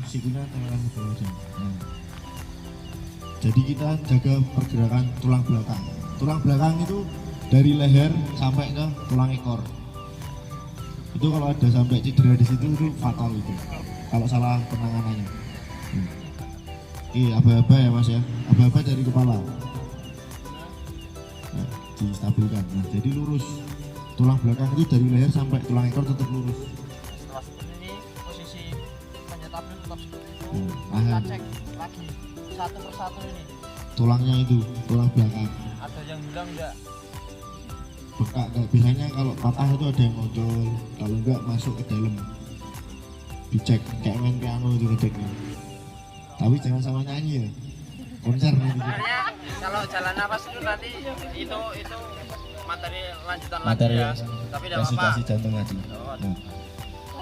sikunya tangan ke bawah aja. Nah. Jadi kita jaga pergerakan tulang belakang. Tulang belakang itu dari leher sampai ke tulang ekor. Itu kalau ada sampai cedera di situ itu fatal itu. Kalau salah penanganannya. Oke, aba-aba ya Mas ya. Aba-aba dari kepala. Nah, distabilkan. Nah, jadi lurus. Tulang belakang itu dari leher sampai tulang ekor tetap lurus. Setelah seperti ini posisi penyetapnya tetap seperti itu. Kita Tahan. cek lagi satu persatu ini. Tulangnya itu, tulang belakang. Ada yang hilang enggak? Bengkak, biasanya kalau patah itu ada yang ngonjol, kalau enggak masuk ke dalam. Dicek kayak main piano itu ngeceknya. Tapi jangan sama nyanyi ya. Konser nanti. Sebenarnya kalau jalan nafas itu nanti itu materi lanjutan Materi lagi ya. yang Tapi tidak apa-apa. kasih jantung tadi. Oh, Nah,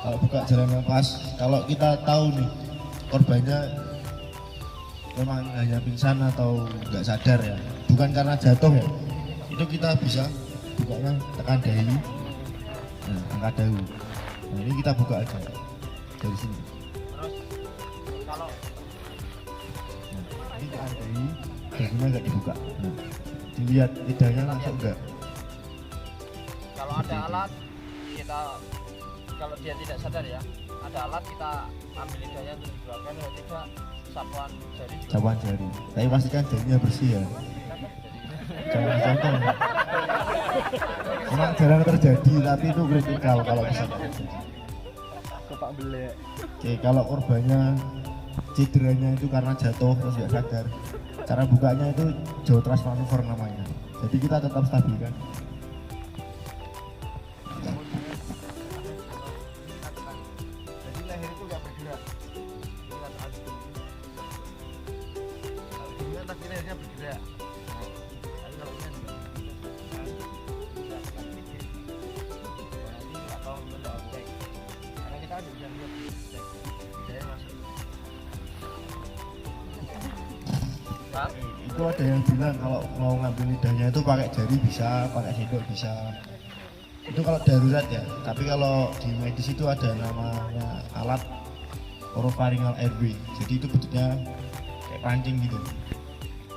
kalau buka jalan nafas, kalau kita tahu nih korbannya memang hanya pingsan atau nggak sadar ya, bukan karena jatuh ya, itu kita bisa bukanya tekan dahi, nah angkat dahi. Nah ini kita buka aja dari sini. Terus kalau Ini tekan dahi, dahinya nggak dibuka. Nah, dilihat lidahnya masuk enggak. kalau ada alat kita, kalau dia tidak sadar ya, ada alat kita ambil lidahnya untuk dikeluarkan, kalau tidak sapuan jari juga. Sapuan jari. Tapi pastikan jarinya bersih ya. Jangan contoh. Memang jarang terjadi, tapi itu kritikal kalau bisa terjadi. Kepak belek. Oke, kalau korbannya cederanya itu karena jatuh terus nggak sadar, cara bukanya itu jaw thrust maneuver namanya. Jadi kita tetap stabilkan. Jadi leher itu nggak bergerak. Kita tarik dulu. Kalau duluan tapi lehernya bergerak. Tapi kalau ini enggak. Nanti atau menjawab cek. Karena kita ada bisa lihat cek. Saya masuk. Pak, Itu ada yang bilang kalau mau ngambil lidahnya itu pakai jari bisa, pakai sendok bisa. Itu kalau darurat ya. Tapi kalau di medis itu ada namanya alat oropharyngeal airway. Jadi itu bentuknya kayak pancing gitu.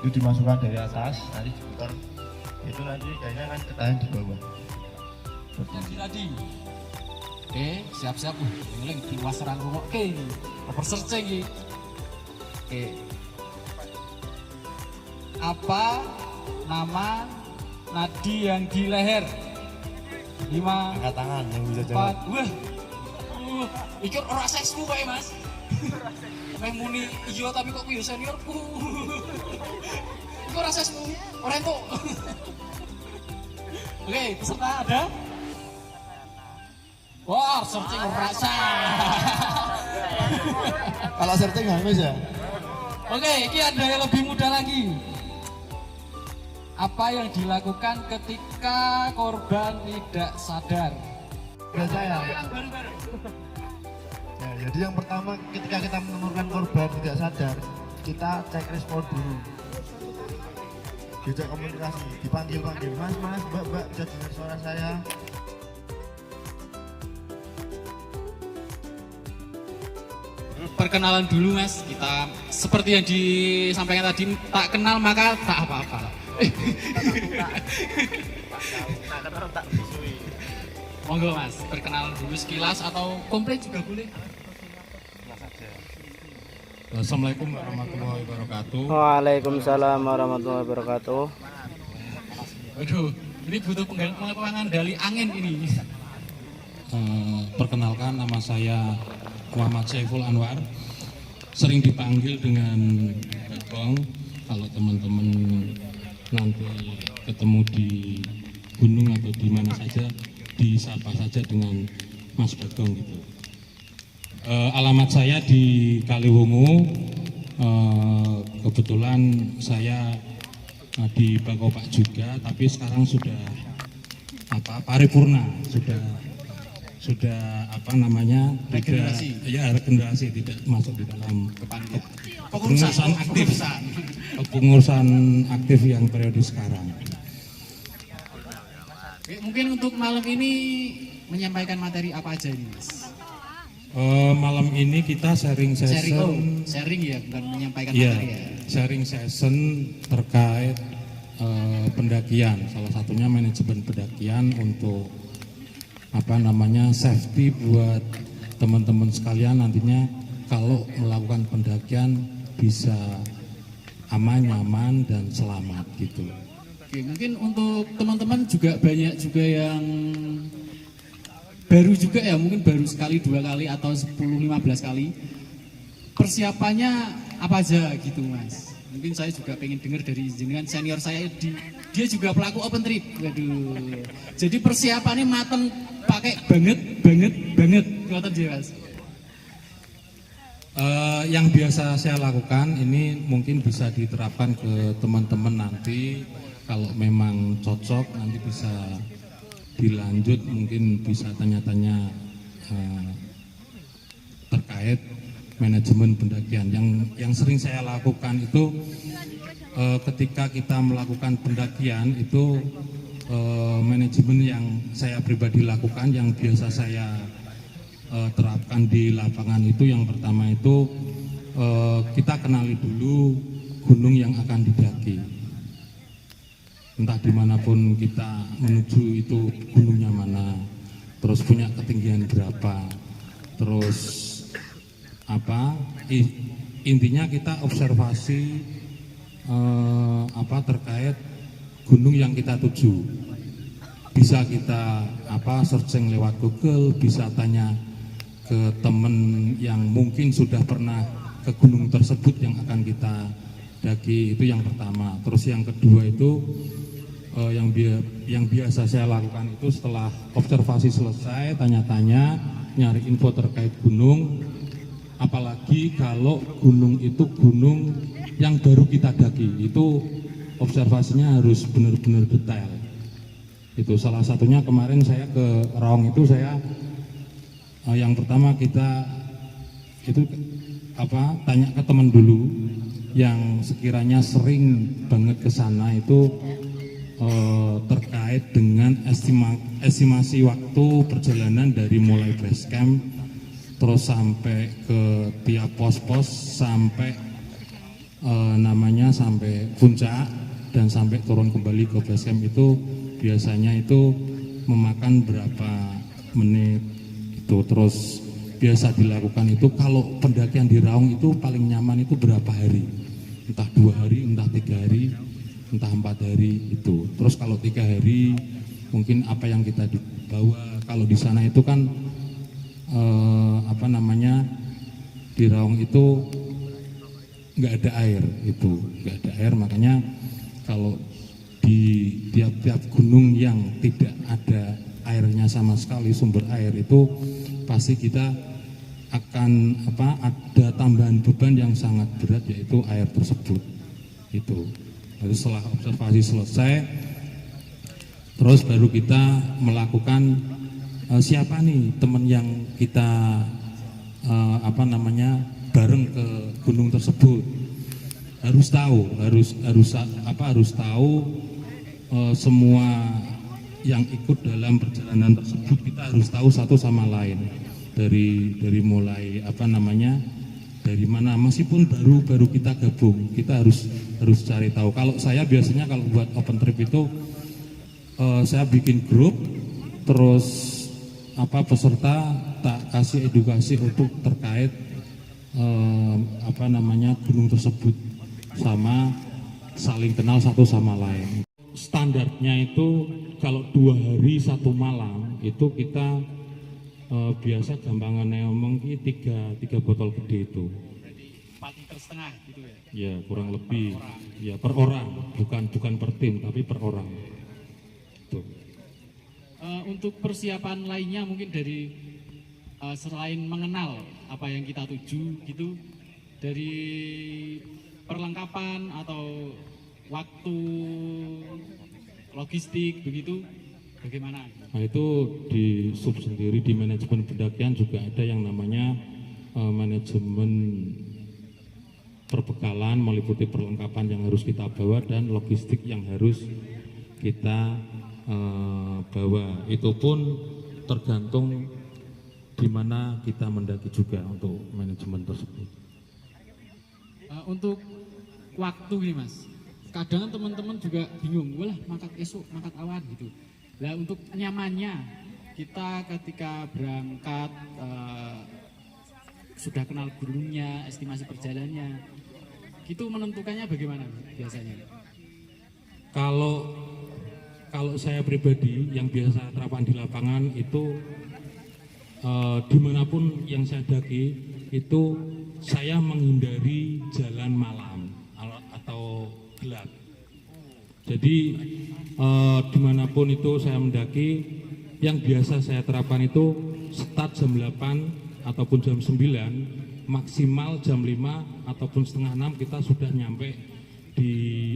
Itu dimasukkan dari atas, nanti diputar. Itu nanti lidahnya kan ketahan di bawah. Jadi tadi. Oke, siap-siap. Ini lagi di wasaran rumah. Oke, over searching iki. Oke. Apa nama nadi yang di leher? 5, Angkat tangan yang bisa 4, jawab. wah. Ikut ora seksmu kae, Mas. Meh muni iya tapi kok kuwi seniorku. Iku ora seksmu, ora entuk. Oke, peserta ada? Wah, searching rasa. Kalau searching hangus ya? Oke, ini ada yang lebih mudah lagi. Apa yang dilakukan ketika korban tidak sadar? Biasa ya. Baru-baru. Ya, jadi yang pertama ketika kita menemukan korban tidak sadar, kita cek respon dulu. Diajak komunikasi, dipanggil-panggil, mas, mbak, bisa dengar suara saya. Perkenalan dulu Mas, kita seperti yang disampaikan tadi, tak kenal maka tak apa-apa. Monggo Mas, perkenalan dulu sekilas atau komplit juga boleh. Assalamualaikum warahmatullahi wabarakatuh. Waalaikumsalam warahmatullahi wabarakatuh. Waduh, ini butuh pengendali angin ini. Perkenalkan, nama saya Muhammad Saiful Anwar. Sering dipanggil dengan Bagong. Kalau teman-teman nanti ketemu di gunung atau di mana saja, disapa saja dengan Mas Bagong gitu. Alamat saya di Kaliwungu. Kebetulan saya di Bakopak juga, tapi sekarang sudah paripurna, sudah apa namanya, regenerasi, tidak masuk di dalam kepengurusan aktif, kepengurusan aktif yang periode sekarang. Mungkin untuk malam ini menyampaikan materi apa aja ini Mas? Malam ini kita sharing session. Sharing ya, bukan menyampaikan Ya, materi ya. sharing session terkait pendakian. Salah satunya manajemen pendakian untuk safety buat teman-teman sekalian nantinya kalau melakukan pendakian bisa aman, nyaman dan selamat gitu. Oke, mungkin untuk teman-teman juga banyak juga yang baru juga ya, mungkin baru sekali, 2 kali atau 10-15 kali. Persiapannya apa aja gitu Mas? Mungkin saya juga pengen dengar dari jenengan, senior saya dia juga pelaku open trip. Waduh. Jadi persiapannya mateng, pakai banget. Ngoten dia Mas. Yang biasa saya lakukan ini mungkin bisa diterapkan ke teman-teman nanti. Kalau memang cocok nanti bisa dilanjut, mungkin bisa tanya-tanya terkait manajemen pendakian. Yang sering saya lakukan itu ketika kita melakukan pendakian itu manajemen yang saya pribadi lakukan, yang biasa saya terapkan di lapangan itu, yang pertama itu kita kenali dulu gunung yang akan didaki. Entah dimanapun kita menuju itu gunungnya mana, terus punya ketinggian berapa, terus intinya kita observasi terkait gunung yang kita tuju. Bisa kita searching lewat Google, bisa tanya ke teman yang mungkin sudah pernah ke gunung tersebut yang akan kita daki. Itu yang pertama. Terus yang kedua itu yang biasa saya lakukan itu setelah observasi selesai, tanya-tanya, nyari info terkait gunung, apalagi kalau gunung itu gunung yang baru kita daki, itu observasinya harus benar-benar detail. Itu salah satunya kemarin saya ke Raung itu yang pertama kita itu tanya ke teman dulu yang sekiranya sering banget ke sana itu terkait dengan estimasi waktu perjalanan dari mulai base camp terus sampai ke tiap pos-pos sampai sampai puncak dan sampai turun kembali ke base camp itu biasanya itu memakan berapa menit itu. Terus biasa dilakukan itu kalau pendakian di Raung itu paling nyaman itu berapa hari, entah 2 hari, entah 3 hari, entah 4 hari itu. Terus kalau 3 hari mungkin apa yang kita bawa, kalau di sana itu kan di Raung itu nggak ada air, makanya kalau di tiap-tiap gunung yang tidak ada airnya sama sekali, sumber air itu pasti kita akan ada tambahan beban yang sangat berat, yaitu air tersebut itu. Lalu setelah observasi selesai, terus baru kita melakukan siapa nih teman yang kita bareng ke gunung tersebut. Harus tahu semua yang ikut dalam perjalanan tersebut, kita harus tahu satu sama lain dari mulai dari mana, meskipun baru kita gabung, kita harus cari tahu. Kalau saya biasanya kalau buat open trip itu saya bikin grup, terus peserta tak kasih edukasi untuk terkait gunung tersebut, sama saling kenal satu sama lain. Standarnya itu kalau 2 hari 1 malam itu kita biasa gampangannya ngomong 3 botol gede itu. 4,5 liter gitu ya? Ya kurang lebih, ya per orang, bukan per tim tapi per orang. Tuh. Untuk persiapan lainnya mungkin dari selain mengenal apa yang kita tuju gitu, dari perlengkapan atau waktu, logistik begitu bagaimana? Nah itu di sub sendiri di manajemen pendakian juga ada yang namanya manajemen perbekalan, meliputi perlengkapan yang harus kita bawa dan logistik yang harus kita bawa. Itu pun tergantung di mana kita mendaki juga untuk manajemen tersebut. Untuk waktu nih Mas, kadang teman-teman juga bingung, wah mangkat esok, mangkat awan gitu. Nah untuk nyamannya kita ketika berangkat sudah kenal gunungnya, estimasi perjalanannya, itu menentukannya bagaimana biasanya? Kalau saya pribadi yang biasa terapan di lapangan itu dimanapun yang saya daki itu saya menghindari jalan malam atau gelap. Jadi dimanapun itu saya mendaki, yang biasa saya terapkan itu start jam 8 ataupun jam 9, maksimal jam 5 ataupun setengah 6 kita sudah nyampe di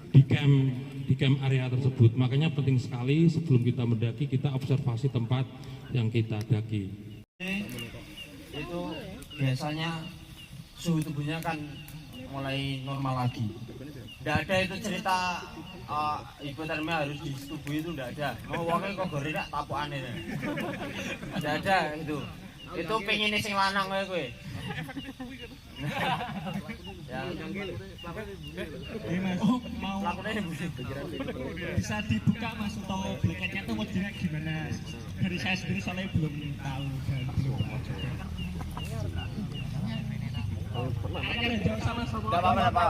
di camp area tersebut. Makanya penting sekali sebelum kita mendaki kita observasi tempat yang kita daki. Itu biasanya suhu tubuhnya kan mulai normal lagi. Tidak ada itu cerita hipotermia harus disetubui, itu tidak ada. Mau wongnya kok gorila tapukan ini. Tidak ada itu. Itu pengen sing lanang kowe. Bisa dibuka Mas atau blanketnya tuh modelnya gimana? Dari saya sendiri soalnya belum tahu dan belum pernah juga. Enggak apa-apa.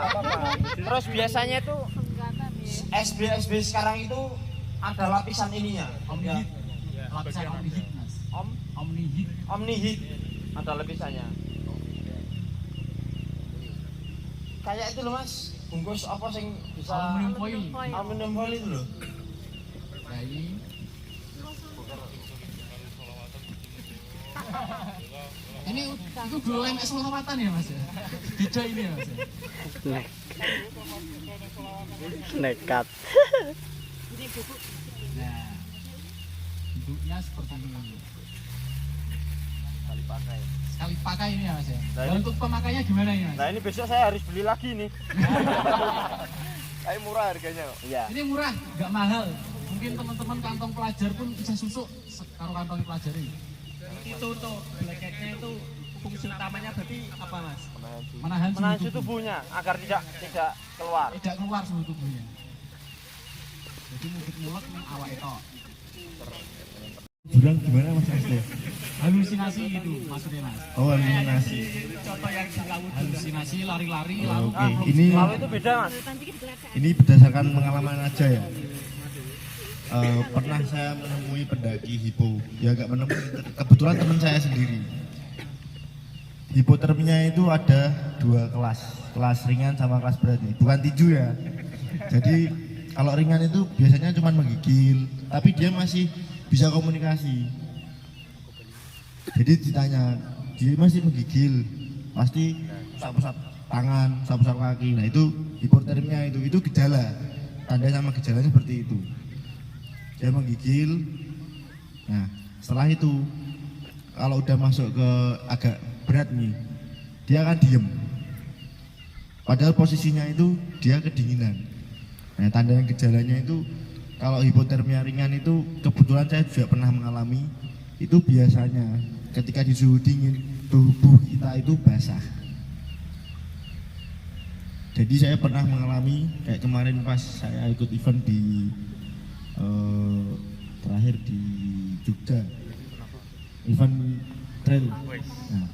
Terus biasanya itu SB sekarang itu ada lapisan ininya. Omnihit. Lapisan omnihit Mas. Omnihit. Ada lapisannya. Kayak itu loh Mas, bungkus apa sing bisa aluminium foil itu loh. Nah, ini itu dua lemek selawatan ya Mas ya? Beda ini ya Mas ya? Nekat. Nah, bentuknya seperti ini. Sekali pakai ini ya Mas ya? Nah, Dan untuk pemakainya gimana ini Mas? Nah ini besok saya harus beli lagi nih. Kayak murah harganya kok. Iya. Ini murah, nggak mahal. Mungkin teman-teman kantong pelajar pun bisa susuk karo kantong pelajar ini. Itu untuk blanketnya itu fungsi utamanya berarti apa Mas? Menahan Suhu tubuhnya agar tidak keluar. Tidak keluar suhu tubuhnya. Jadi mulek nih awak itu. Jurang gimana Mas Asli? Halusinasi itu maksudnya Mas. Oh, halusinasi. Contoh yang di laut. Halusinasi, lari-lari, lalu Oke, ini Lalu itu beda Mas. ini berdasarkan pengalaman aja ya. Pernah saya menemui pendaki hipo, ya nggak menemui, kebetulan teman saya sendiri. Hipotermia itu ada dua kelas ringan sama kelas berat nih, bukan tinju ya. Jadi kalau ringan itu biasanya cuma menggigil, tapi dia masih bisa komunikasi. Jadi ditanya, dia masih menggigil, pasti sapu-sapu tangan, sapu-sapu kaki. Nah itu hipotermia itu gejala, tanda sama gejalanya seperti itu. Dia menggigil. Nah setelah itu kalau udah masuk ke agak berat nih, dia akan diem. Padahal posisinya itu dia kedinginan. Nah tanda yang gejalanya itu kalau hipotermia ringan itu kebetulan saya juga pernah mengalami. Itu biasanya ketika di suhu dingin tubuh kita itu basah. Jadi saya pernah mengalami kayak kemarin pas saya ikut event di terakhir di Jogja, event trail. Nah,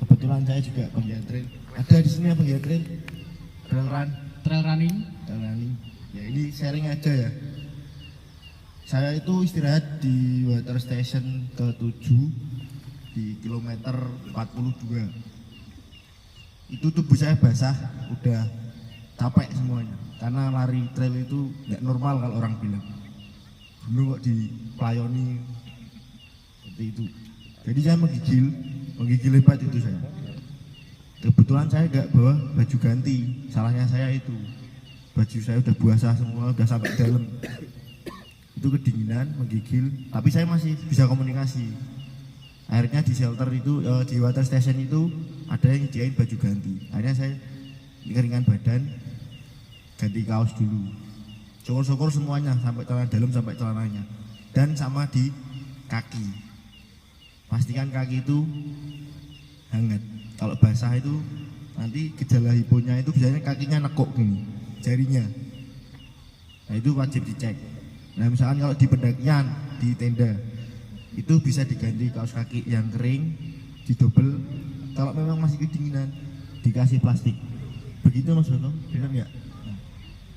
kebetulan saya juga penggiat trail. Ada di sini yang penggiat trail? trail running. Ya ini sharing aja ya. Saya itu istirahat di water station ke-7 di kilometer 42. Itu tubuh saya basah, udah capek semuanya. Karena lari trail itu nggak normal kalau orang bilang. Dulu kok dipelayoni seperti itu. Jadi saya menggigil hebat itu saya. Kebetulan saya nggak bawa baju ganti, salahnya saya itu. Baju saya udah basah semua, udah sampai dalam. Itu kedinginan, menggigil, tapi saya masih bisa komunikasi. Akhirnya di shelter itu, di water station itu ada yang nyediain baju ganti. Akhirnya saya keringan badan, ganti kaos dulu. Syukur-syukur semuanya, sampai celana dalam sampai celananya, dan sama di kaki. pastikan kaki itu hangat. Kalau basah itu nanti gejala hiponya itu biasanya kakinya nekuk gini, jarinya. Nah itu wajib dicek. Nah misalkan kalau di pendakian, di tenda, itu bisa diganti kaos kaki yang kering, didobel. Kalau memang masih kedinginan, dikasih plastik. Begitu Mas Dono, benar nggak? Nah,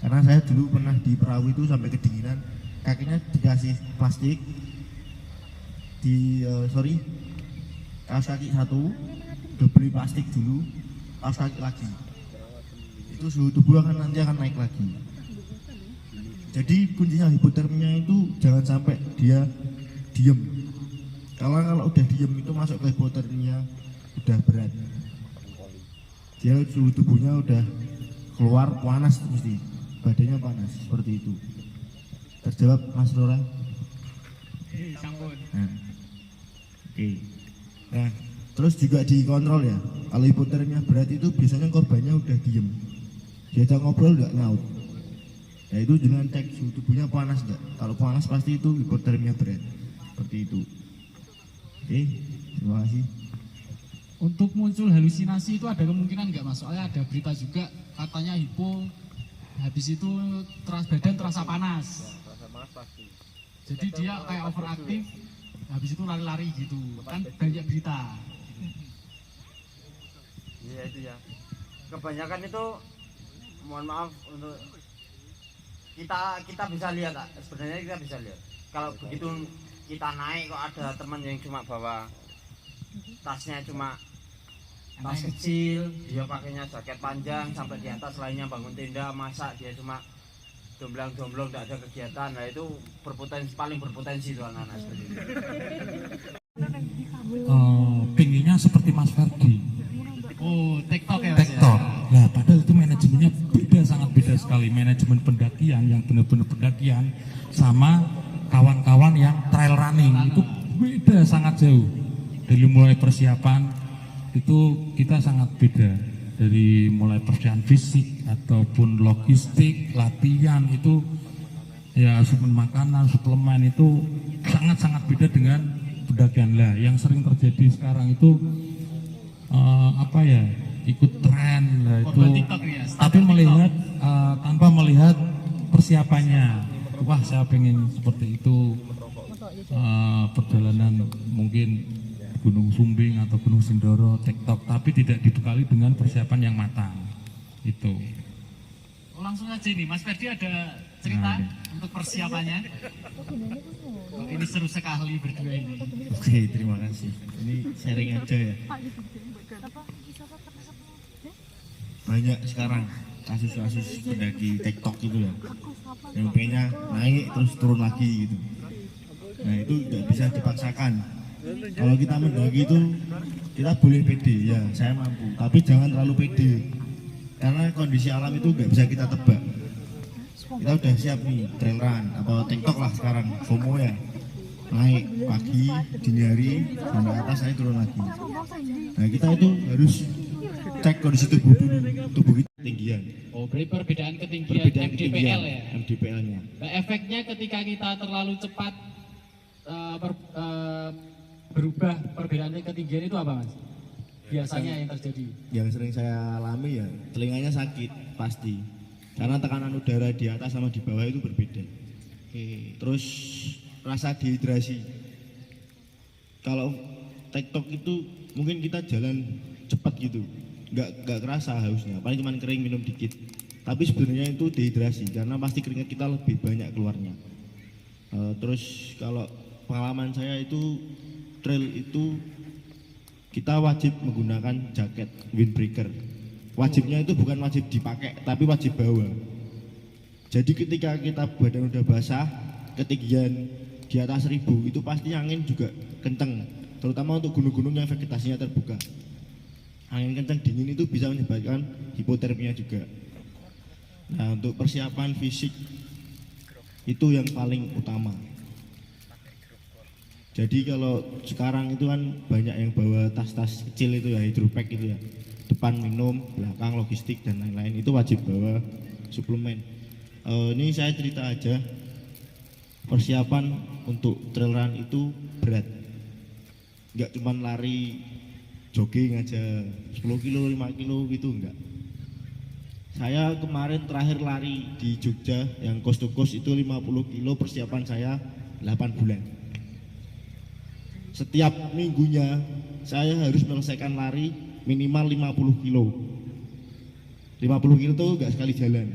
karena saya dulu pernah di perahu itu sampai kedinginan, kakinya dikasih plastik, kaos kaki satu, dobel plastik dulu, kaos kaki lagi. Itu suhu tubuh nanti akan naik lagi. Jadi kuncinya hipotermia itu jangan sampai dia diem. Kalau udah diem itu masuk ke hipotermia udah berat. Dia suhu tubuhnya udah keluar panas mesti, badannya panas seperti itu. Terjawab Mas Rora? Sampun. Nah, oke. Nah, terus juga dikontrol ya. Kalau hipotermia berat itu biasanya korbannya udah diem. Diajak ngobrol nggak nyaut. Nah itu dengan cek suhu tubuhnya panas enggak? Kalau panas pasti itu hipotermia berat. Seperti itu. Oke, terima kasih. Untuk muncul halusinasi itu ada kemungkinan nggak Mas? Soalnya ada berita juga katanya hipo, habis itu badan terasa panas. Jadi dia kayak overaktif, habis itu lari-lari gitu. Kan banyak berita. Iya itu ya. Kebanyakan itu, mohon maaf untuk kita bisa lihat, sebenarnya kita bisa lihat. Kalau begitu kita naik kok ada teman yang cuma bawa tasnya cuma tas kecil, dia pakainya jaket panjang sampai di atas, lainnya bangun tenda, masak, dia cuma jomblang-jomblong, tidak ada kegiatan. Nah itu paling berpotensi itu anak-anak seperti itu. Pinginnya seperti Mas Ferdi. Oh, TikTok ya Mas? TikTok. Nah, padahal itu manajemennya beda, sangat beda sekali. Manajemen pendakian yang benar-benar pendakian sama kawan-kawan yang trail running itu beda sangat jauh. Dari mulai persiapan itu kita sangat beda, dari mulai persiapan fisik ataupun logistik, latihan itu ya, suplemen itu sangat-sangat beda dengan pendakian. Lah yang sering terjadi sekarang itu ikut tren lah itu, tapi melihat tanpa melihat persiapannya. Wah saya pengen seperti itu, perjalanan mungkin Gunung Sumbing atau Gunung Sindoro, TikTok, tapi tidak dibekali dengan persiapan yang matang. Itu. Langsung aja nih, Mas Ferdi ada cerita untuk persiapannya. Ini seru sekali berdua ini. Oke, terima kasih. Ini sharing aja ya. Banyak sekarang kasus-kasus pendaki TikTok gitu ya, yang pengennya naik terus turun lagi gitu. Nah itu nggak bisa dipaksakan. Kalau kita mendaki itu kita boleh pede, ya saya mampu, tapi jangan terlalu pede karena kondisi alam itu nggak bisa kita tebak. Kita udah siap nih trail run atau TikTok lah sekarang, FOMO ya, naik pagi, dini hari, sampai atas naik turun lagi. Nah kita itu harus cek kondisi tubuh dulu, tubuh kita ketinggian. Oh, berarti perbedaan ketinggian MDPL ya? MDPL-nya. Nah, efeknya ketika kita terlalu cepat berubah perbedaannya ketinggian itu apa Mas? Biasanya yang terjadi? Yang sering saya alami ya, telinganya sakit pasti. Karena tekanan udara di atas sama di bawah itu berbeda. Terus rasa dehidrasi. Kalau TikTok itu mungkin kita jalan cepat gitu, nggak kerasa hausnya, paling cuma kering minum dikit. Tapi sebenarnya itu dehidrasi karena pasti keringat kita lebih banyak keluarnya. Terus kalau pengalaman saya itu trail itu kita wajib menggunakan jaket windbreaker. Wajibnya itu bukan wajib dipakai, tapi wajib bawa. Jadi ketika kita badan udah basah, ketinggian di atas 1000 itu pasti angin juga kenceng, terutama untuk gunung-gunung yang vegetasinya terbuka. Angin kenceng dingin itu bisa menyebabkan hipotermia juga. Nah untuk persiapan fisik itu yang paling utama. Jadi kalau sekarang itu kan banyak yang bawa tas-tas kecil itu ya, hydropack itu ya, depan minum, belakang logistik dan lain-lain, itu wajib bawa suplemen. Ini saya cerita aja, persiapan untuk trail run itu berat. nggak cuman lari jogging aja 10 kilo 5 kilo gitu enggak. Saya kemarin terakhir lari di Jogja yang coast to coast itu 50 kilo, persiapan saya 8 bulan. Setiap minggunya saya harus menyelesaikan lari minimal 50 kilo. 50 kilo itu enggak sekali jalan.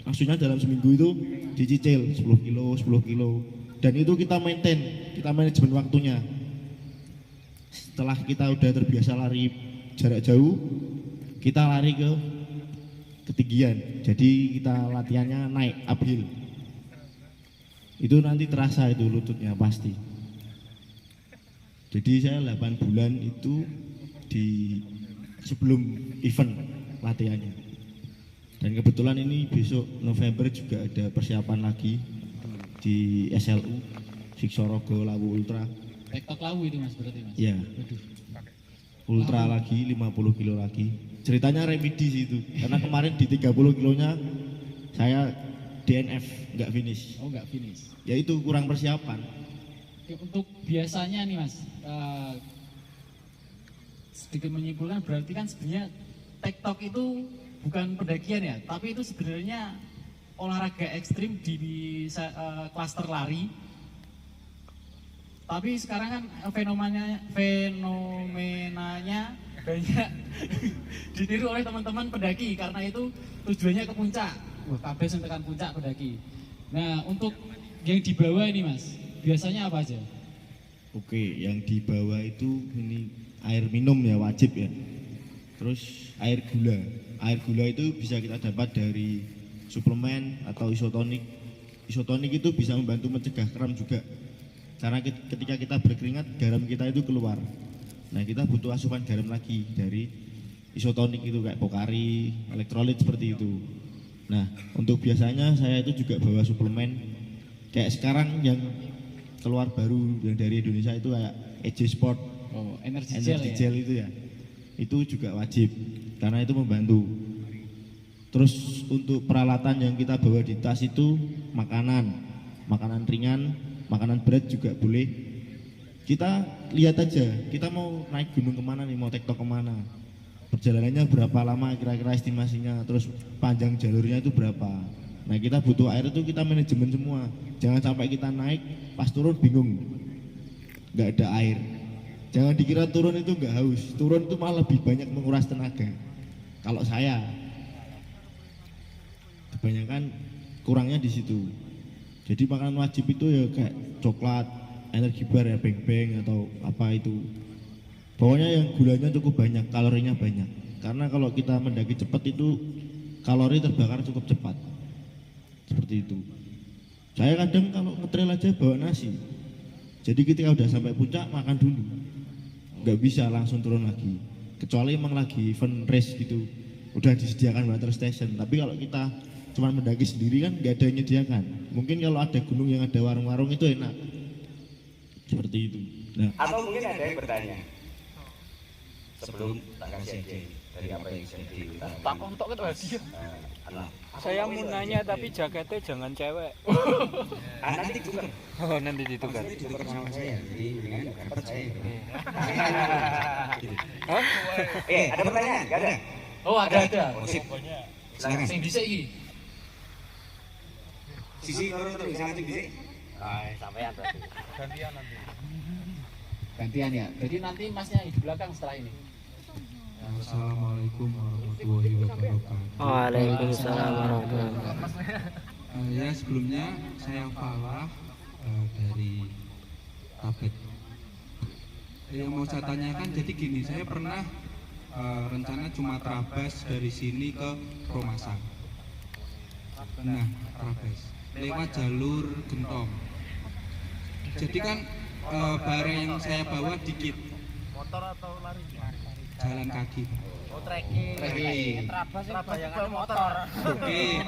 Maksudnya dalam seminggu itu dicicil 10 kilo, 10 kilo. Dan itu kita maintain, kita manajemen waktunya. Setelah kita udah terbiasa lari jarak jauh, kita lari ke ketinggian. Jadi kita latihannya naik uphill. Itu nanti terasa itu lututnya pasti. Jadi saya 8 bulan itu di sebelum event latihannya. Dan kebetulan ini besok November juga ada persiapan lagi di SLU Siksorogo Lawu Ultra. TikTok Lawu itu Mas berarti Mas. Ya. Ultra lagi 50 kilo lagi. Ceritanya remedi sih itu. Karena kemarin di 30 kilonya saya DNF, nggak finish. Oh, nggak finish. Ya itu kurang persiapan. Oke, untuk biasanya nih Mas, sedikit menyimpulkan berarti kan sebenarnya TikTok itu bukan pendakian ya, tapi itu sebenarnya olahraga ekstrim di klaster lari. Tapi sekarang kan fenomenanya banyak ditiru oleh teman-teman pendaki karena itu tujuannya ke puncak. Kabeh sing tekan puncak pendaki. Nah, untuk yang di bawah ini Mas, biasanya apa aja? Oke, yang di bawah itu ini air minum ya wajib ya. Terus air gula. Air gula itu bisa kita dapat dari suplemen atau isotonik. Isotonik itu bisa membantu mencegah kram juga. Karena ketika kita berkeringat, garam kita itu keluar. Nah, kita butuh asupan garam lagi dari isotonik itu kayak Pocari, elektrolit seperti itu. Nah, untuk biasanya saya itu juga bawa suplemen. Kayak sekarang yang keluar baru yang dari Indonesia itu kayak EJ Sport, Energy gel itu ya. Itu juga wajib karena itu membantu. Terus untuk peralatan yang kita bawa di tas itu makanan ringan, makanan berat juga boleh. Kita lihat aja, kita mau naik gunung kemana nih, mau TikTok kemana, perjalanannya berapa lama kira-kira estimasinya, terus panjang jalurnya itu berapa. Nah, kita butuh air itu kita manajemen semua. Jangan sampai kita naik pas turun bingung, nggak ada air. Jangan dikira turun itu nggak haus, turun itu malah lebih banyak menguras tenaga. Kalau saya kebanyakan kurangnya di situ. Jadi makanan wajib itu ya kayak coklat, energi bar ya, beng-beng atau apa itu. Pokoknya yang gulanya cukup banyak, kalorinya banyak. Karena kalau kita mendaki cepat itu kalori terbakar cukup cepat. Seperti itu. Saya kadang kalau ngetrail aja bawa nasi. Jadi ketika udah sampai puncak makan dulu. Nggak bisa langsung turun lagi. Kecuali emang lagi event race gitu. Udah disediakan water station. Tapi kalau kita cuma mendaki sendiri kan nggak ada yang menyediakan. Mungkin kalau ada gunung yang ada warung-warung itu enak. Seperti itu. Nah, Atau mungkin ada yang bertanya sebelum tak kasih ide dari apa yang sudah diutarakan. Tak kontok itu hadiah. Allah. Saya mau nanya tapi jaketnya jangan cewek. Nanti ditukar. Oh, nanti ditukar. Nanti ditukar sama saya. Jadi dengan dapat saya. Hah? Ada pertanyaan? Enggak ada. Oh, ada. Oh, sip. Silakan. Sing dhisik iki. Sisi kalau terus sangat tinggi. Sampean berarti. Gantian nanti. Gantian ya. Jadi nanti Masnya di belakang setelah ini. Assalamualaikum warahmatullahi wabarakatuh. Waalaikumsalam warahmatullahi wabarakatuh. Ya sebelumnya saya Falah dari Tabet. Yang mau saya tanyakan jadi gini, saya pernah rencana cuma trabas dari sini ke Romasang. Nah, trabas lewat jalur Gentong. Jadi kan barang yang saya bawa dikit. Motor atau lari? Jalan kaki. Oh, trekking. Trabas bayangannya motor. Oke,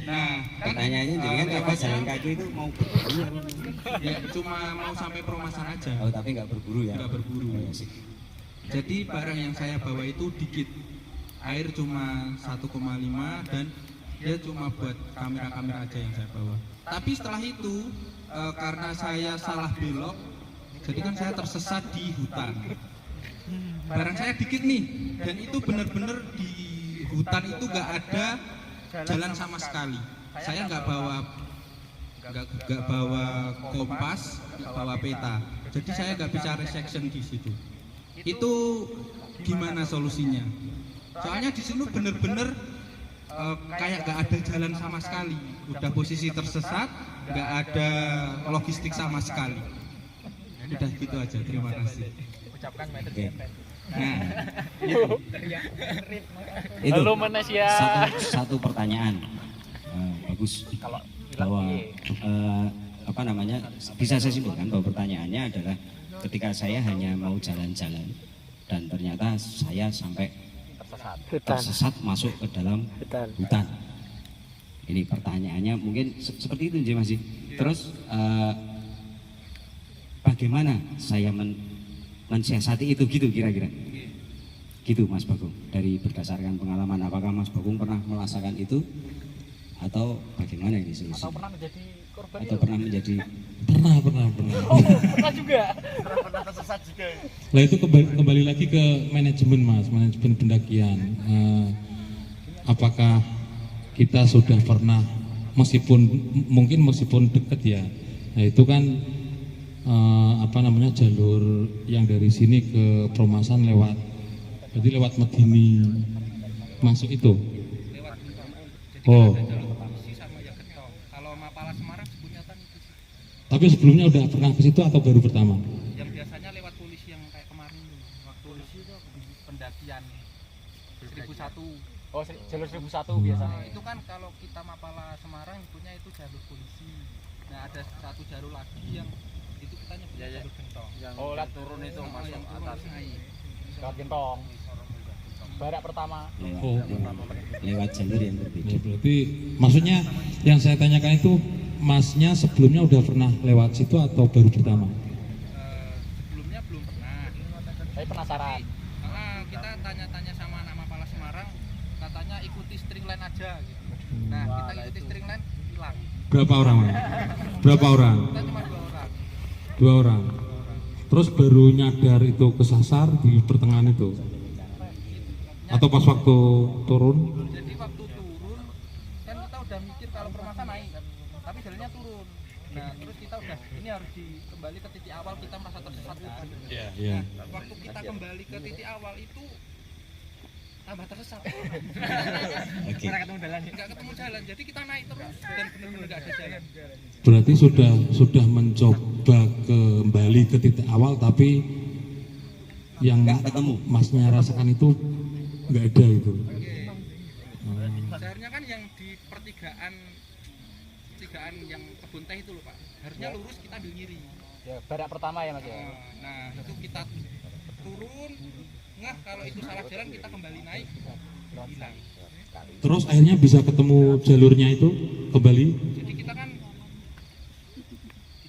nah kan Pertanyaannya jangan apa jalan kaki itu mau berburu apa? ya cuma mau sampai Perumasan aja, Oh, tapi nggak berburu ya? nggak berburu. Oh, ya, sip. Jadi barang yang saya bawa itu dikit, air cuma 1,5 dan dia cuma buat kamera-kamera aja yang saya bawa. Tapi setelah itu karena saya salah belok Jadi kan saya tersesat di hutan. Barang saya dikit nih, dan itu benar-benar di hutan itu nggak ada jalan sama sekali. Saya nggak bawa kompas, nggak bawa peta. Jadi saya nggak bisa resection di situ. Itu gimana solusinya? Soalnya di sini bener-bener kayak nggak ada jalan sama sekali. Udah posisi tersesat, nggak ada logistik sama sekali. Udah gitu aja. Terima kasih. Ucapkan Oke. Nah, Itu halo Malaysia. satu pertanyaan bagus bahwa apa namanya, bisa saya simpulkan bahwa pertanyaannya adalah ketika saya hanya mau jalan-jalan dan ternyata saya sampai tersesat masuk ke dalam hutan. Ini pertanyaannya mungkin seperti itu Mas. Terus bagaimana saya mensiasati itu gitu kira-kira? Gitu Mas Bagong. Dari berdasarkan pengalaman, apakah Mas Bagong pernah merasakan itu atau bagaimana ini solusinya? Atau pernah menjadi korban Atau pernah menjadi Pernah. pernah juga. Pernah tersesat juga. Nah itu kembali lagi ke manajemen Mas, manajemen pendakian. Apakah kita sudah pernah meskipun dekat ya. Nah itu kan jalur yang dari sini ke Perumasan lewat Medini masuk itu. Oh. Kalau Mapala Semarang Sebunyatan itu. Tapi sebelumnya udah pernah ke situ atau baru pertama? Yang biasanya lewat polisi yang kayak kemarin tuh. Waktu polisi itu pendakian 1001. Oh, jalur 1001 biasanya. Itu kan kalau kita Mapala Semarang punya itu jalur polisi. Nah, ada satu jalur lagi yang itu kita nyebut jalur gentong. Oh, lihat turun itu yang masuk turun atas. Lewat gentong. Barak pertama. lewat jalur yang berbeda. Ya, berarti maksudnya yang saya tanyakan itu Masnya sebelumnya udah pernah lewat situ atau baru pertama? Sebelumnya belum pernah. Saya penasaran. Kita tanya-tanya sama anak Mapala Semarang, katanya ikuti string line aja gitu. Nah, kita ikuti string line hilang. Berapa orang? Mas? Berapa orang? Kita cuma 2 orang. 2 orang. Terus baru nyadar itu kesasar di pertengahan itu? Atau pas waktu turun? Jadi waktu turun kan kita udah mikir kalau Permata naik kan, tapi jalannya turun. Nah terus kita udah ini harus kembali ke titik awal, kita merasa tersesat kan. Iya. Nah, waktu kita kembali ke titik awal itu tambah tersesat. Oke. Nggak ketemu jalan, jadi kita naik terus dan benar-benar nggak ada jalan. Berarti sudah mencoba kembali ke titik awal tapi yang Nggak ketemu. Masnya rasakan itu nggak ada itu. Seharusnya kan yang di pertigaan yang kebun teh itu loh Pak, harusnya lurus kita ambil kiri. Ya, barak pertama ya Mas ya. Nah itu kita turun, kalau itu salah jalan kita kembali naik, hilang. Terus akhirnya bisa ketemu jalurnya itu kembali. Jadi kita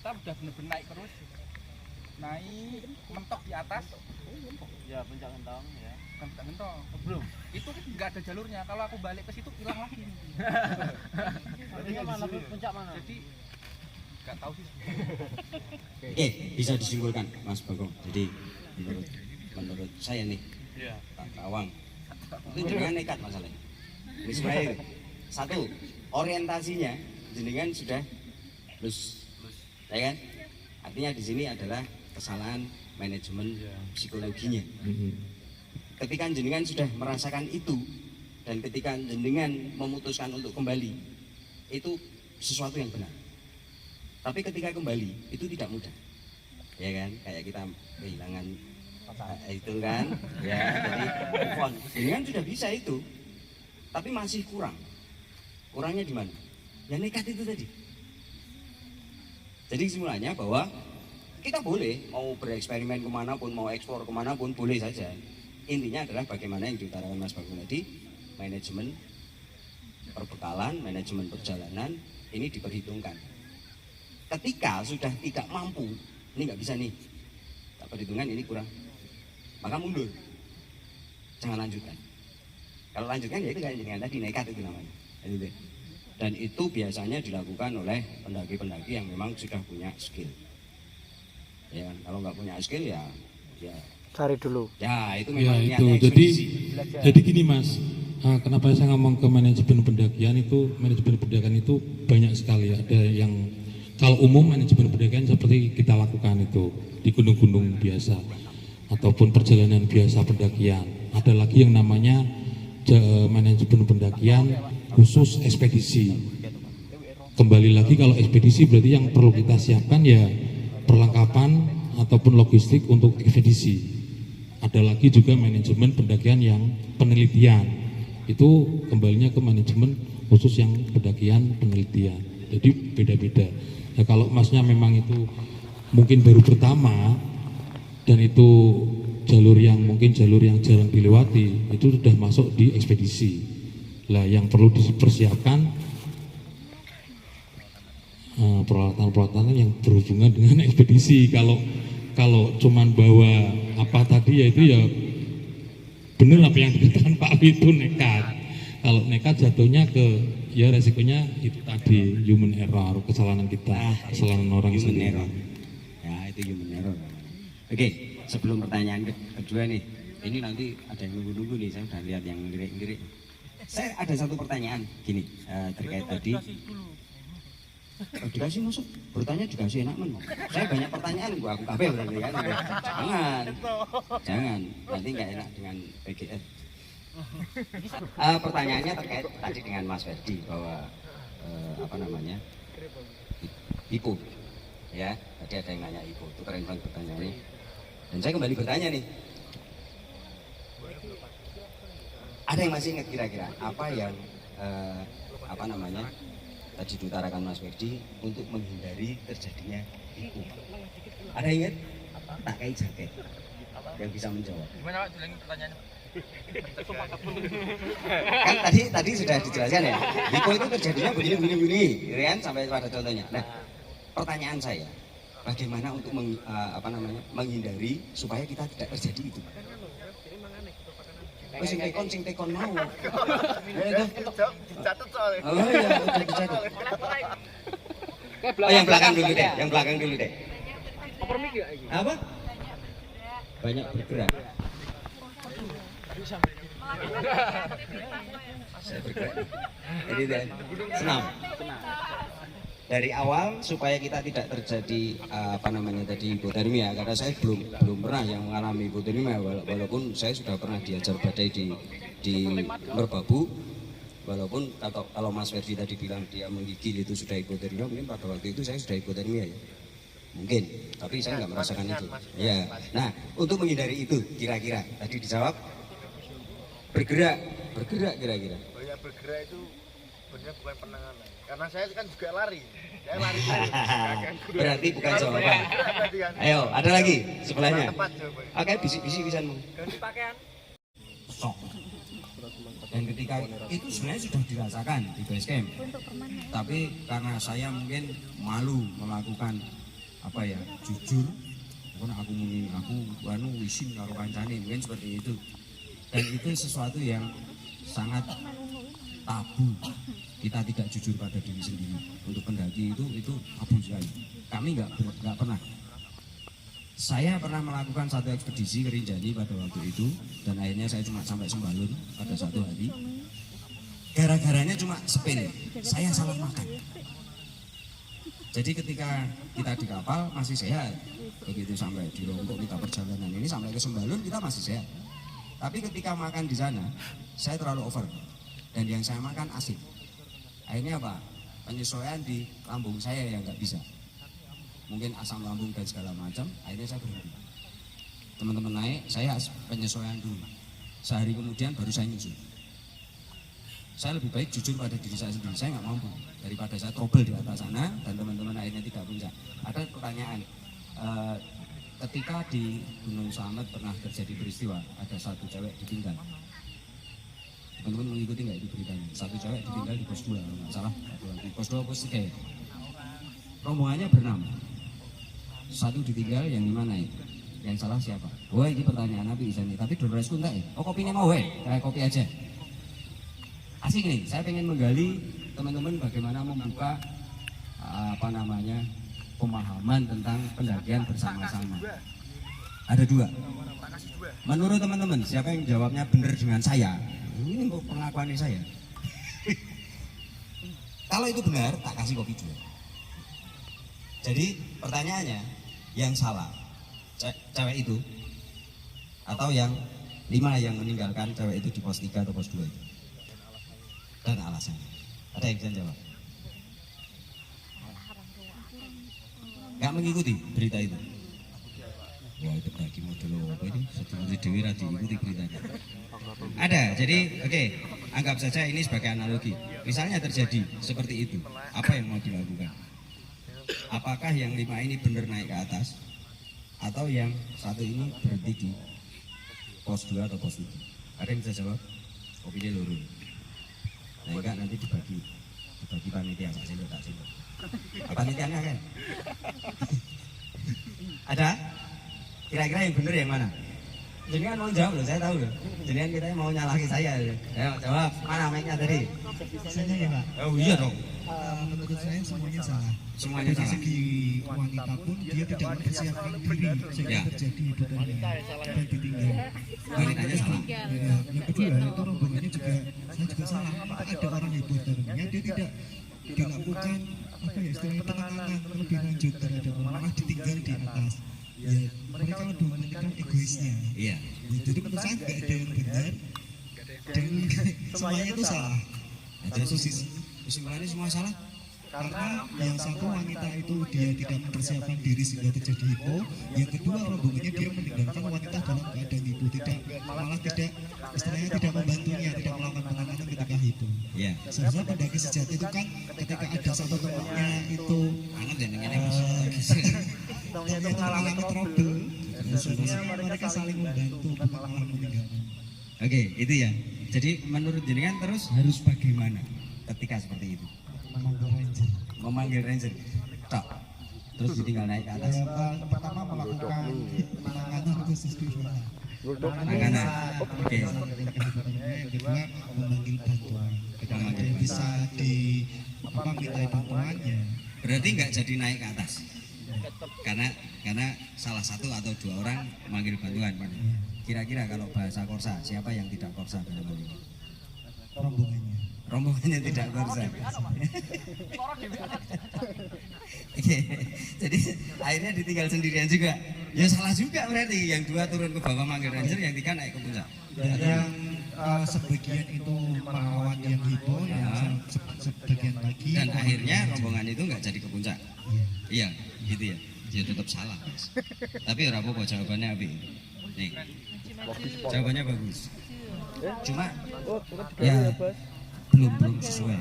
udah bener-bener naik terus, naik mentok di atas. Ya puncak gentong ya. Bukan puncak gentong, belum. Itu nggak ada jalurnya. Kalau aku balik ke situ hilang lagi. Jadi mana puncak mana? Jadi nggak tahu sih. Oke, bisa disimpulkan Mas Bagong. Jadi menurut saya nih, Pak Kawang, itu jenengan nekat masalahnya. Ini sebenarnya satu, orientasinya jenengan sudah lulus, ya kan? Artinya di sini adalah kesalahan manajemen psikologinya. Ketika jenengan sudah merasakan itu dan ketika jenengan memutuskan untuk kembali, itu sesuatu yang benar. Tapi ketika kembali itu tidak mudah, ya kan? Kayak kita kehilangan itu kan, ya. Jadi jenengan sudah bisa itu, tapi masih kurang. Kurangnya di mana? Ya nekat itu tadi. Jadi kesimpulannya bahwa kita boleh mau bereksperimen kemanapun, mau eksplor kemanapun, boleh saja. Intinya adalah bagaimana yang diutarakan Mas Bagong tadi, manajemen perbekalan, manajemen perjalanan ini diperhitungkan. Ketika sudah tidak mampu, ini nggak bisa nih, tak perhitungan ini kurang, maka mundur, jangan lanjutkan. Kalau lanjutkan ya itu kayak dengan tadi nekat itu namanya. Dan itu biasanya dilakukan oleh pendaki-pendaki yang memang sudah punya skill. ya kan? Kalau nggak punya skill ya Cari dulu. ya itu Ya memang itu, niatnya jadi ekspedisi. gini Mas, kenapa saya ngomong ke manajemen pendakian itu banyak sekali. Ada yang kalau umum manajemen pendakian seperti kita lakukan itu di gunung-gunung biasa ataupun perjalanan biasa pendakian. Ada lagi yang namanya manajemen pendakian khusus ekspedisi. Kembali lagi kalau ekspedisi berarti yang perlu kita siapkan ya perlengkapan ataupun logistik untuk ekspedisi. Ada lagi juga manajemen pendakian yang penelitian, itu kembalinya ke manajemen khusus yang pendakian penelitian. Jadi beda-beda. Nah, kalau Masnya memang itu mungkin baru pertama dan itu jalur yang jarang dilewati, itu sudah masuk di ekspedisi. Lah yang perlu dipersiapkan peralatan-peralatan yang berhubungan dengan ekspedisi. Kalau cuman bawa apa tadi ya itu ya benar apa yang dikatakan Pak Wi, itu nekat. Kalau nekat jatuhnya ke ya resikonya itu tadi human error, kesalahan kita, kesalahan orang Human sendiri. error. Ya itu human error. Oke, sebelum pertanyaan kedua nih, ini nanti ada yang nunggu-nunggu nih, saya udah lihat yang lirik-lirik. Saya ada satu pertanyaan gini terkait tadi. Dikasih masuk, bertanya dikasih enak men. Saya banyak pertanyaan, gua aku kabeh berarti kan. Jangan, nanti nggak enak dengan PGS. Pertanyaannya terkait tadi dengan Mas Ferdi bahwa apa namanya IPO, ya tadi ada yang nanya IPO, itu keren banget pertanyaannya. Dan saya kembali bertanya nih, ada yang masih ingat kira-kira apa yang apa namanya tadi diutarakan Mas Ferdi untuk menghindari terjadinya IPO? Ada yang ingat? Tak kayak jaket yang bisa menjawab. Gimana Pak? Ulangin pertanyaannya. Kan tadi sudah dijelaskan ya, IPO itu terjadinya begini, gitu kan, sampai pada contohnya. Nah, pertanyaan saya, bagaimana untuk menghindari supaya kita tidak terjadi itu? Oh, sing tekon mau. Dicatat soalnya. Oh iya, udah dicatat. Oh, yang belakang dulu deh. Apa? Banyak bergerak. Saya bergerak. Jadi senam. Dari awal supaya kita tidak terjadi hipotermia, karena saya belum pernah yang mengalami hipotermia, walaupun saya sudah pernah diajar badai di Merbabu, walaupun kalau Mas Ferdi tadi bilang dia menggigil itu sudah hipotermia, mungkin pada waktu itu saya sudah hipotermia ya, mungkin, tapi saya nggak merasakan itu. Ya, nah untuk menghindari itu kira-kira tadi dijawab bergerak kira-kira. Banyak bergerak itu sebenarnya bukan penanganan, karena saya kan juga lari. Saya lari. Berarti bukan jawaban. Ayo, ada lagi sebelahnya. Oke, bisik-bisik bisa. Ganti pakaian. Sok. Dan ketika itu sebenarnya sudah dirasakan di base camp. Tapi karena saya mungkin malu melakukan jujur, aku wisin karo kancane, mungkin seperti itu. Dan itu sesuatu yang sangat tabu. Kita tidak jujur pada diri sendiri. Untuk pendaki itu tabu sekali. Kami nggak pernah. Saya pernah melakukan satu ekspedisi ke Rinjani pada waktu itu, dan akhirnya saya cuma sampai Sembalun pada satu hari. Gara-garanya cuma sepele, saya salah makan. Jadi ketika kita di kapal masih sehat, begitu sampai di Lombok kita perjalanan ini sampai ke Sembalun kita masih sehat. Tapi ketika makan di sana, saya terlalu over, dan yang saya makan asin. Akhirnya apa? Penyesuaian di lambung saya yang nggak bisa. Mungkin asam lambung dan segala macam. Akhirnya saya berhenti. Teman-teman naik, saya penyesuaian dulu. Sehari kemudian baru saya nyusul. Saya lebih baik jujur pada diri saya sendiri. Saya nggak mampu daripada saya trouble di atas sana dan teman-teman akhirnya tidak puncak. Ada pertanyaan. Ketika di Gunung Slamet pernah terjadi peristiwa, ada satu cewek ditinggal. Teman-teman mengikuti nggak itu beritanya? Satu cewek ditinggal di pos 2, kalau nggak salah. Di pos 2, pos 3. Rombongannya berenam. Satu ditinggal, yang dimana itu? Yang salah siapa? Wah, ini pertanyaan Nabi Isani. Tapi Dolresku enggak ya? Oh, kopinya mau kayak kopi aja. Asik nih, saya pengen menggali teman-teman bagaimana membuka pemahaman tentang pendakian bersama-sama. Ada 2. Menurut teman-teman, siapa yang jawabnya benar dengan saya? Ini untuk pengakuan saya. Kalau itu benar, tak kasih kopi 2. Jadi pertanyaannya, yang salah cewek itu atau yang 5 yang meninggalkan cewek itu di pos 3 atau pos 2 itu? Dan alasannya. Ada yang bisa jawab? Gak mengikuti berita itu? Wah, itu bagi model apa ini? Sedulur Dewi Radi ikuti beritanya. Ada, jadi oke, anggap saja ini sebagai analogi. Misalnya terjadi seperti itu, apa yang mau dilakukan? Apakah yang 5 ini benar naik ke atas, atau yang 1 ini berhenti di pos 2 atau pos 3? Ada yang bisa jawab? Opini lurus. Nah, enggak, nanti dibagi panitia, tak sendok. Panitianya kan? Ada? Kira-kira yang benar yang mana? Jadi kan mau jawab loh, saya tahu loh. Jadi kan kita mau nyalahin saya. Ayo jawab, mana mic-nya tadi? Saya ya Pak. Oh iya dong. Menurut saya semuanya salah. Semuanya Dari salah. segi wanita pun dia tidak mempersiapkan diri sehingga terjadi hiburannya dan ditinggal. Wanitanya salah. Ya, yang kedua itu rombongannya juga saya juga salah. Ada orang hiburannya dia tidak dilakukan apa ya istilahnya penekanan lebih lanjut terhadap malah ditinggal di atas. Ya, mereka lebih mementingkan egoisnya. Iya. Ya, jadi menurut saya nggak ada yang benar dan semuanya itu salah. Jadi kesimpulannya semua salah. Karena yang satu wanita itu dia tidak mempersiapkan diri sehingga terjadi hipo, yang kedua rombongannya dia meninggalkan wanita dalam keadaan hipo, malah tidak istilahnya tidak membantunya, tidak melakukan penanganan ketika hipo. Iya. Seharusnya pendaki sejati itu kan ketika ada satu temannya itu Anget ya dengan ternyata mengalami trouble, seharusnya mereka saling membantu bukan malah meninggalkan. Oke, itu ya. Jadi menurut jenengan terus harus bagaimana ketika seperti itu? Memanggil ranger. Tok. Terus ditinggal naik ke atas. Yang pertama melakukan penanganan khusus di sana. Penanganan. Oke. Yang kedua memanggil bantuan. Ketika dia bisa minta bantuannya. Berarti nggak jadi naik ke atas. Karena salah satu atau 2 orang memanggil bantuan. Kira-kira kalau bahasa Korsa, siapa yang tidak Korsa dalam hal ini? Rombongannya. Rombongannya tidak Korsa. Oke, jadi akhirnya ditinggal sendirian juga. Ya salah juga berarti, yang 2 turun ke bawah manggil ranger, yang 3 naik ke puncak. Yang sebagian itu merawat yang hipo, yang sebagian lagi. Dan akhirnya rombongan itu nggak jadi ke puncak. Iya, gitu ya. Dia tetap salah, Mas. Tapi ora apa-apa, jawabannya Abi. Nih, jawabannya bagus. Cuma ya belum sesuai.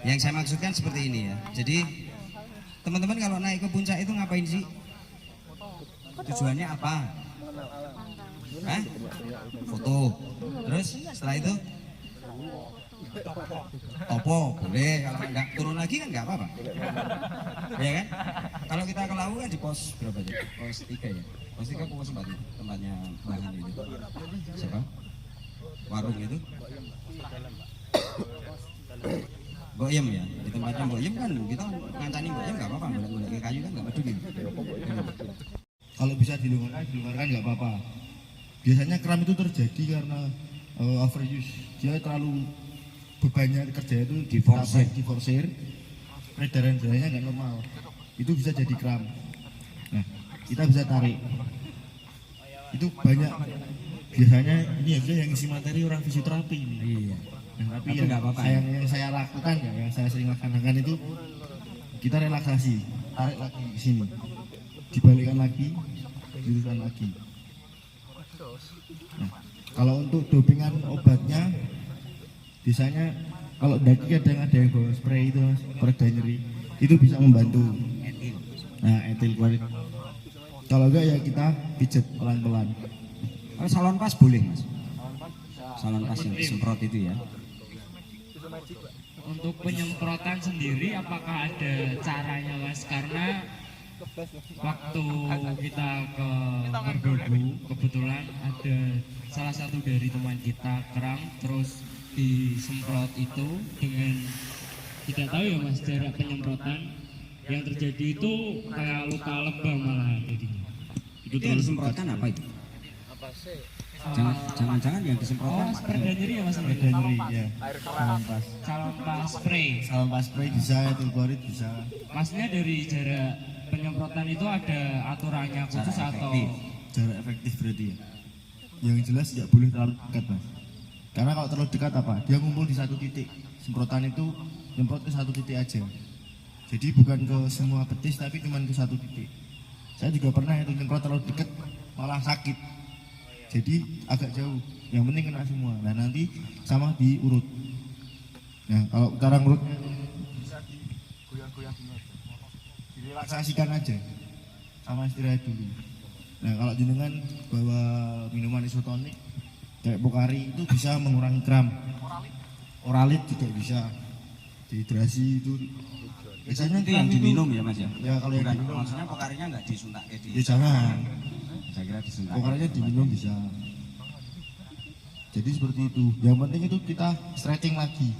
Yang saya maksudkan seperti ini ya. Jadi teman-teman kalau naik ke puncak itu ngapain sih? Tujuannya apa? Hah? Foto. Terus setelah itu topo boleh, kalau nggak turun lagi kan nggak apa-apa, ya kan? Kalau kita ke Lawu kan di pos berapa aja? Pos 3 ya? Pos 3 pos 4 itu tempatnya bahan itu. Siapa? Warung itu? Boyem ya, di tempatnya Boyem kan kita ngancani Boyem nggak apa-apa, boleh ke kayu kan nggak peduli. Kalau bisa dilonggarkan nggak apa-apa. Biasanya kram itu terjadi karena overuse. Dia terlalu bebannya kerja itu diforsir, peredaran darahnya nggak normal. Itu bisa jadi kram. Nah, kita bisa tarik. Itu banyak. Biasanya ini yang isi materi orang fisioterapi ini. Iya. Nah, tapi yang saya lakukan ya, yang saya sering lakukan itu kita relaksasi, tarik lagi ke sini, dibalikkan lagi, luruskan lagi. Nah, kalau untuk dopingan obatnya, biasanya kalau daki kadang ada yang bawa spray itu mas, pereda nyeri, itu bisa membantu. Nah, etil kuarit. Kalau enggak ya kita pijet pelan-pelan. Kalau salon pas boleh mas? Salon pas yang disemprot itu ya. Untuk penyemprotan sendiri apakah ada caranya mas? Karena waktu kita ke Mergogo kebetulan ada salah satu dari teman kita kram, terus disemprot itu dengan tidak tahu ya Mas, jarak penyemprotan yang terjadi itu kayak luka lebam malah jadinya. Itu yang disemprotkan apa itu? Jangan-jangan yang disemprotkan Perda nyeri ya Mas? Perda nyeri ya. Salonpas spray. Salonpas spray bisa, etil klorid bisa. Maksudnya dari jarak penyemprotan itu ada aturannya khusus atau jarak efektif berarti ya. Yang jelas tidak boleh terlalu dekat Mas. Karena kalau terlalu dekat apa? Dia ngumpul di satu titik. Semprotan itu nyemprot ke satu titik aja. Jadi bukan ke semua betis tapi cuma ke satu titik. Saya juga pernah itu nyemprot terlalu dekat malah sakit. Jadi agak jauh. Yang penting kena semua. Nah nanti sama diurut. Nah kalau cara ngurutnya bisa digoyang-goyang dulu aja. Direlaksasikan aja. Sama istirahat dulu. Nah kalau jenengan bawa minuman isotonik kayak Pocari itu bisa mengurangi kram. Oralit juga bisa. Dehidrasi itu biasanya itu yang diminum ya Mas ya? Ya kalau yang diminum maksudnya Pocarinya nggak disuntak kayak ya jangan. Saya kira disuntak. Pocarinya diminum bisa. Jadi seperti itu. Yang penting itu kita stretching lagi.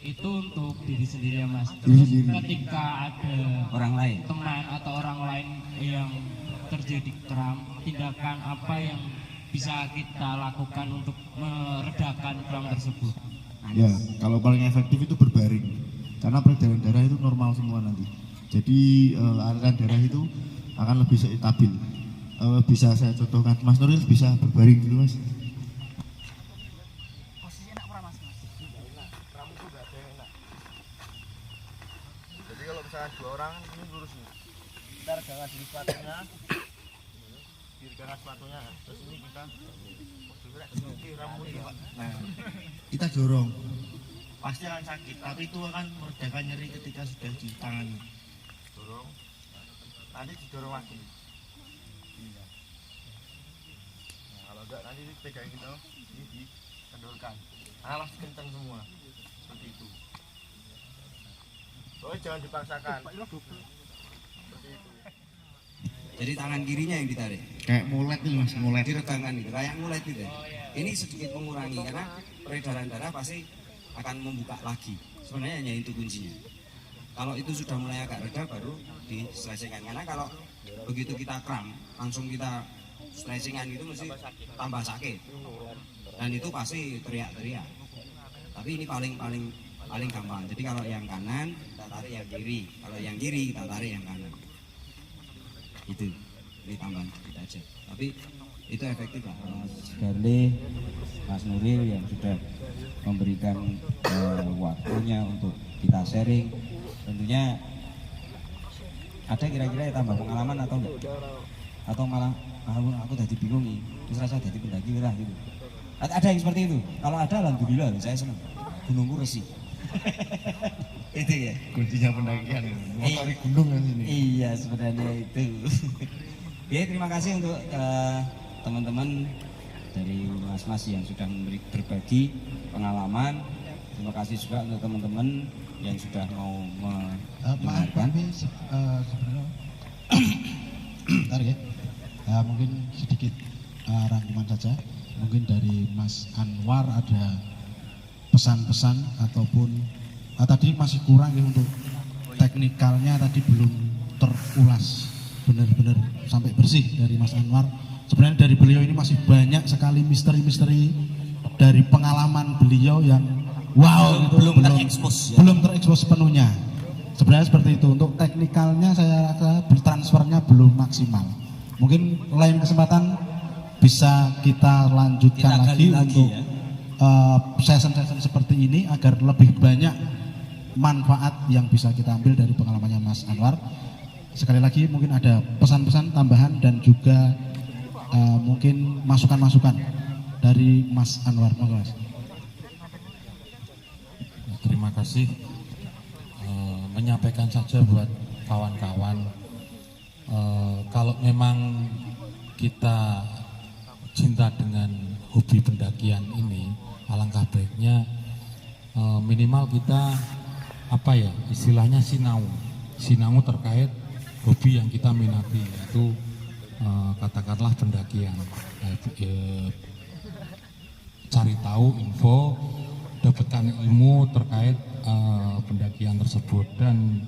itu untuk diri sendiri ya Mas. Diri Terus sendiri. ketika ada Orang lain. teman atau orang lain yang terjadi kram, tindakan apa yang bisa kita lakukan untuk meredakan kram tersebut? Ya, kalau paling efektif itu berbaring. Karena peredaran darah itu normal semua nanti. Jadi aliran darah itu akan lebih stabil. Bisa saya contohkan, Mas Nuril bisa berbaring dulu Mas. Jadi kalau misalkan dua orang ini lurus nih. Kita regangkan dulu sepatunya. Diregangkan sepatunya. Terus ini kita nah, kita dorong. Pasti akan sakit, tapi itu akan meredakan nyeri ketika sudah ditangani. Dorong. Nanti didorong lagi. Nah, kalau enggak nanti pegang gitu, ini dikendorkan. Karena pasti kencang semua. Seperti itu. Soalnya jangan dipaksakan. Seperti itu. Jadi tangan kirinya yang ditarik. Kayak mulet nih Mas, mulet. Diregangkan gitu, kayak mulet gitu. Ini sedikit mengurangi karena peredaran darah pasti akan membuka lagi. Sebenarnya hanya itu kuncinya. Kalau itu sudah mulai agak reda baru diselesaikan. Karena kalau begitu kita kram, langsung kita stretchingan itu mesti tambah sakit. Dan itu pasti teriak-teriak. Tapi ini paling gampang. Jadi kalau yang kanan kita tarik yang kiri, kalau yang kiri kita tarik yang kanan. Itu ini tambahan sedikit aja. Tapi itu efektif lah. Mas Garle, Mas Nuril yang sudah memberikan waktunya untuk kita sharing. Tentunya ada kira-kira yang tambah pengalaman atau enggak? Atau malah aku tadi bingung nih, terus rasa jadi pendaki lah gitu. Ada yang seperti itu? Kalau ada alhamdulillah, saya senang. Gunungku resik. Itu ya Kuncinya pendakian. Motori gunung kan ini. Iya sebenarnya itu. Ya terima kasih untuk teman-teman dari mas-mas yang sudah berbagi pengalaman. Terima kasih juga untuk teman-teman yang sudah mau mendengarkan. Sebenarnya bentar ya. Mungkin sedikit rangkuman saja. Mungkin dari Mas Anwar ada pesan-pesan ataupun tadi masih kurang ya untuk teknikalnya tadi belum terulas benar-benar sampai bersih dari Mas Anwar. Sebenarnya dari beliau ini masih banyak sekali misteri-misteri dari pengalaman beliau yang wow belum terekspos ya. Belum terekspos sepenuhnya. Sebenarnya seperti itu. Untuk teknikalnya saya rasa transfernya belum maksimal. Mungkin lain kesempatan bisa kita lanjutkan lagi untuk ya. Session-session seperti ini agar lebih banyak manfaat yang bisa kita ambil dari pengalamannya Mas Anwar. Sekali lagi mungkin ada pesan-pesan tambahan dan juga mungkin masukan-masukan dari Mas Anwar. Mas. Terima kasih. Menyampaikan saja buat kawan-kawan, kalau memang kita cinta dengan hobi pendakian ini, alangkah baiknya minimal kita istilahnya sinau terkait hobi yang kita minati, yaitu katakanlah pendakian. Cari tahu info dapatkan ilmu terkait pendakian tersebut. Dan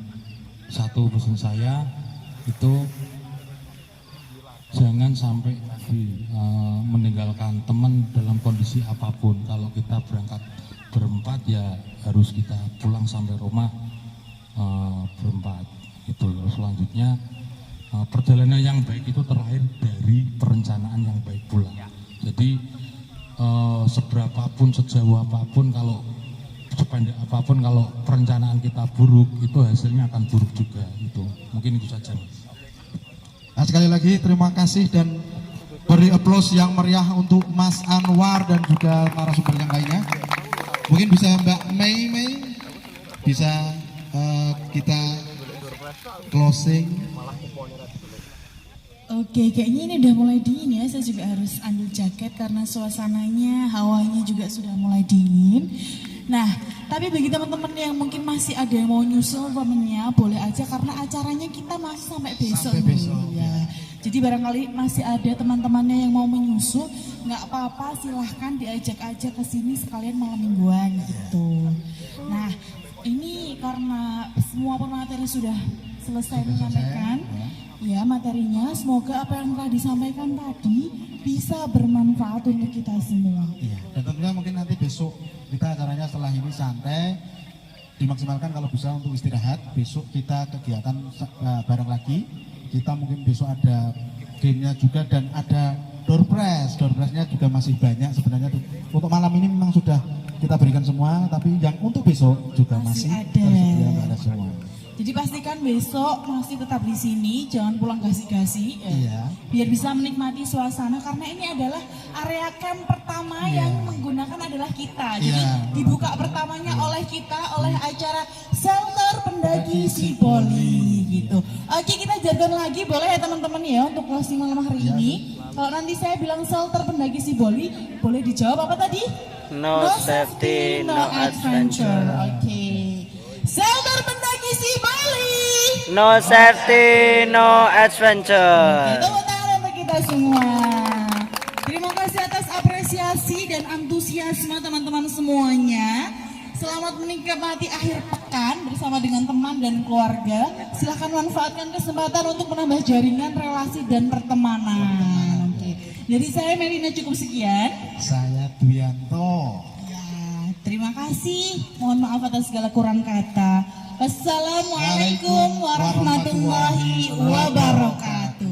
satu pesan saya itu jangan sampai meninggalkan teman dalam kondisi apapun. Kalau kita berangkat berempat ya harus kita pulang sampai rumah berempat. Itu selanjutnya perjalanan yang baik itu terlahir dari perencanaan yang baik pula. Jadi seberapapun, sejauh apapun, kalau sependek apapun, kalau perencanaan kita buruk itu hasilnya akan buruk juga. Itu mungkin itu saja. Nah, sekali lagi terima kasih dan beri aplaus yang meriah untuk Mas Anwar dan juga narasumber yang lainnya. Mungkin bisa Mbak Mei bisa kita closing. Oke, kayaknya ini udah mulai dingin ya. Saya juga harus ambil jaket karena suasananya, hawanya juga sudah mulai dingin. Nah, tapi bagi teman-teman yang mungkin masih ada yang mau nyusul temennya, boleh aja karena acaranya kita masih sampai besok. Ya. Jadi barangkali masih ada teman-temannya yang mau menyusul, nggak apa-apa, silahkan diajak aja ke sini sekalian malam mingguan gitu. Nah, ini karena semua pemateri sudah selesai menyampaikan ya materinya, semoga apa yang telah disampaikan tadi bisa bermanfaat untuk kita semua. Iya, dan tentunya mungkin nanti besok kita acaranya setelah ini santai, dimaksimalkan kalau bisa untuk istirahat. Besok kita kegiatan bareng lagi, kita mungkin besok ada gamenya juga dan ada door prize. Door prize-nya juga masih banyak sebenarnya. Untuk malam ini memang sudah kita berikan semua, tapi yang untuk besok juga masih tersedia, ada semua. Jadi pastikan besok masih tetap di sini, jangan pulang gasi-gasi ya. Iya. Biar bisa menikmati suasana karena ini adalah area camp pertama yang menggunakan adalah kita. Jadi dibuka pertamanya oleh kita, oleh acara Shelter Pendaki Sipoli gitu. Oke, kita jargon lagi boleh ya teman-teman ya untuk closing malam hari ini. Kalau nanti saya bilang Shelter Pendaki Sipoli, boleh dijawab apa tadi? No safety, no adventure. Oke. Shelter Pendaki Sipoli. No safety, no adventure. Tepuk tangan untuk kita semua. Terima kasih atas apresiasi dan antusiasme teman-teman semuanya. Selamat menikmati akhir pekan bersama dengan teman dan keluarga. Silahkan manfaatkan kesempatan untuk menambah jaringan relasi dan pertemanan. Oke. Jadi saya Melina cukup sekian. Saya Duyanto. Terima kasih, mohon maaf atas segala kurang kata. Wassalamualaikum warahmatullahi wabarakatuh.